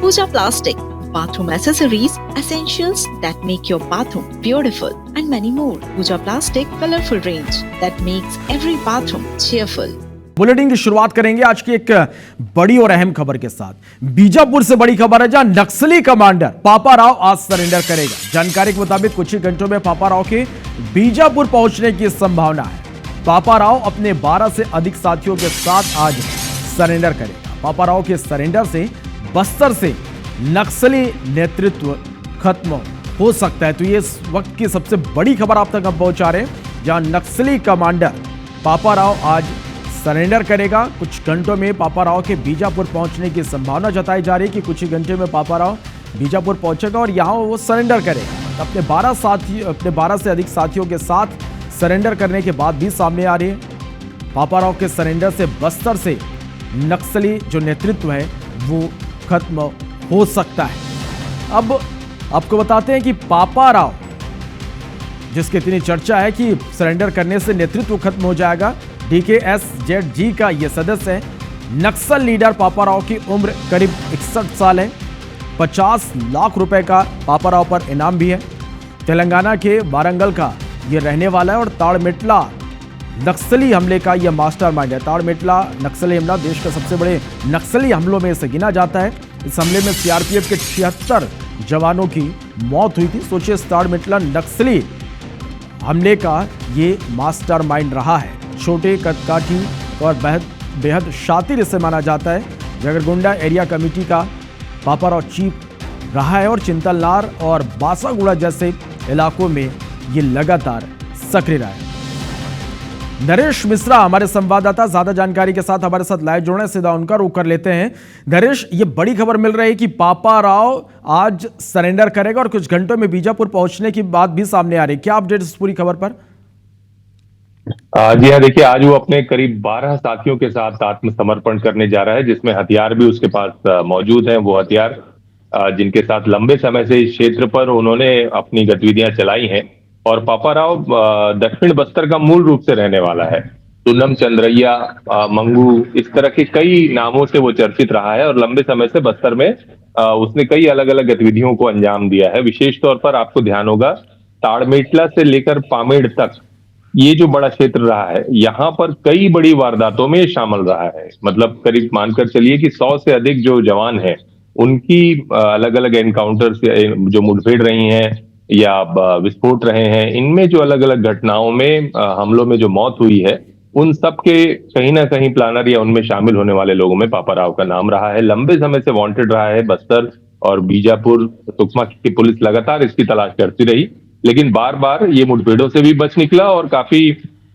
Pooja Plastic, bathroom accessories, essentials that make your bathroom beautiful, and many more. Pooja Plastic colorful range that makes every bathroom cheerful. Bulletin की शुरुआत करेंगे आज की एक बड़ी और अहम खबर के साथ। बीजापुर से बड़ी खबर है, जहां नक्सली कमांडर पापा राव आज सरेंडर करेगा। जानकारी के मुताबिक कुछ ही घंटों में पापा राव के बीजापुर पहुंचने की संभावना है। पापा राव अपने 12 से अधिक साथियों के साथ आज सरेंडर करेगा। पापा राव के सरेंडर से बस्तर से नक्सली नेतृत्व खत्म हो सकता है। तो ये इस वक्त की सबसे बड़ी खबर आप तक हम पहुंचा रहे हैं, जहां नक्सली कमांडर पापा राव आज सरेंडर करेगा। कुछ घंटों में पापा राव के बीजापुर पहुंचने की संभावना जताई जा रही है कि कुछ ही घंटे में पापा राव बीजापुर पहुंचेगा और यहां वो सरेंडर करेगा। अपने 12 से अधिक साथियों के साथ सरेंडर करने के बाद भी सामने आ रही है। पापा राव के सरेंडर से बस्तर से नक्सली जो नेतृत्व है वो खत्म हो सकता है। अब आपको बताते हैं कि पापा राव, जिसकी इतनी चर्चा है कि सरेंडर करने से नेतृत्व खत्म हो जाएगा, DKSZG का ये सदस्य है। नक्सल लीडर पापा राव की उम्र करीब 61 साल है। 50 लाख रुपए का पापा राव पर इनाम भी है। तेलंगाना के वारंगल का ये रहने वाला है और ताड़मेटला नक्सली हमले का यह मास्टरमाइंड है। ताड़मेटला नक्सली हमला देश के सबसे बड़े नक्सली हमलों में से गिना जाता है। इस हमले में CRPF के 76 जवानों की मौत हुई थी। सोचिए, ताड़मेटला नक्सली हमले का ये मास्टरमाइंड रहा है। छोटे कदकाठी और बेहद शातिर इसे माना जाता है। जगरगुंडा एरिया कमेटी का पापा राव चीफ रहा है और चिंतलनार और बासागुड़ा जैसे इलाकों में ये लगातार सक्रिय रहा है। नरेश मिश्रा हमारे संवाददाता ज्यादा जानकारी के साथ हमारे साथ लाइव जुड़े, सीधा उनका रुख कर लेते हैं। नरेश, ये बड़ी खबर मिल रही है कि पापा राव आज सरेंडर करेगा और कुछ घंटों में बीजापुर पहुंचने की बात भी सामने आ रही है। क्या अपडेट इस पूरी खबर पर? जी हाँ, देखिए, आज वो अपने करीब 12 साथियों के साथ आत्मसमर्पण करने जा रहा है, जिसमें हथियार भी उसके पास मौजूद हैं। वो हथियार जिनके साथ लंबे समय से इस क्षेत्र पर उन्होंने अपनी गतिविधियां चलाई हैं। और पापा राव दक्षिण बस्तर का मूल रूप से रहने वाला है। सुनम, चंद्रैया, मंगू, इस तरह के कई नामों से वो चर्चित रहा है और लंबे समय से बस्तर में उसने कई अलग अलग गतिविधियों को अंजाम दिया है। विशेष तौर पर आपको ध्यान होगा, ताड़मेटला से लेकर पामेड़ तक ये जो बड़ा क्षेत्र रहा है, यहाँ पर कई बड़ी वारदातों में शामिल रहा है। मतलब करीब मानकर चलिए कि 100 से अधिक जो जवान हैं, उनकी अलग अलग एनकाउंटर से जो मुठभेड़ रही हैं या विस्फोट रहे हैं, इनमें जो अलग अलग घटनाओं में हमलों में जो मौत हुई है, उन सब के कहीं ना कहीं प्लानर या उनमें शामिल होने वाले लोगों में पापा राव का नाम रहा है। लंबे समय से वांटेड रहा है। बस्तर और बीजापुर, सुकमा की पुलिस लगातार इसकी तलाश करती रही, लेकिन बार बार ये मुठभेड़ों से भी बच निकला और काफी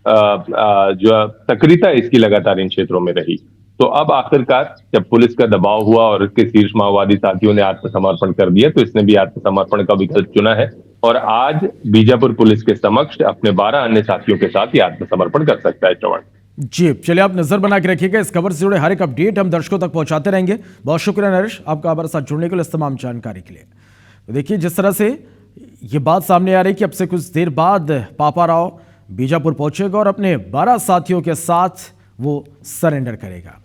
जो सक्रियता इसकी लगातार इन क्षेत्रों में रही। तो अब आखिरकार जब पुलिस का दबाव हुआ और इसके शीर्ष माओवादी साथियों ने आत्मसमर्पण कर दिया, तो इसने भी आत्मसमर्पण का विकल्प चुना है और आज बीजापुर पुलिस के समक्ष अपने 12 अन्य साथियों के साथ ये आत्मसमर्पण कर सकता है। श्रवण जी, चलिए, आप नजर बना के रखिएगा। इस खबर से जुड़े हर एक अपडेट हम दर्शकों तक पहुंचाते रहेंगे। बहुत शुक्रिया नरेश, आपका हमारे साथ जुड़ने के लिए, इस तमाम जानकारी के लिए। तो देखिए, जिस तरह से ये बात सामने आ रही कि अब से कुछ देर बाद पापा राव बीजापुर पहुंचेगा और अपने 12 साथियों के साथ वो सरेंडर करेगा।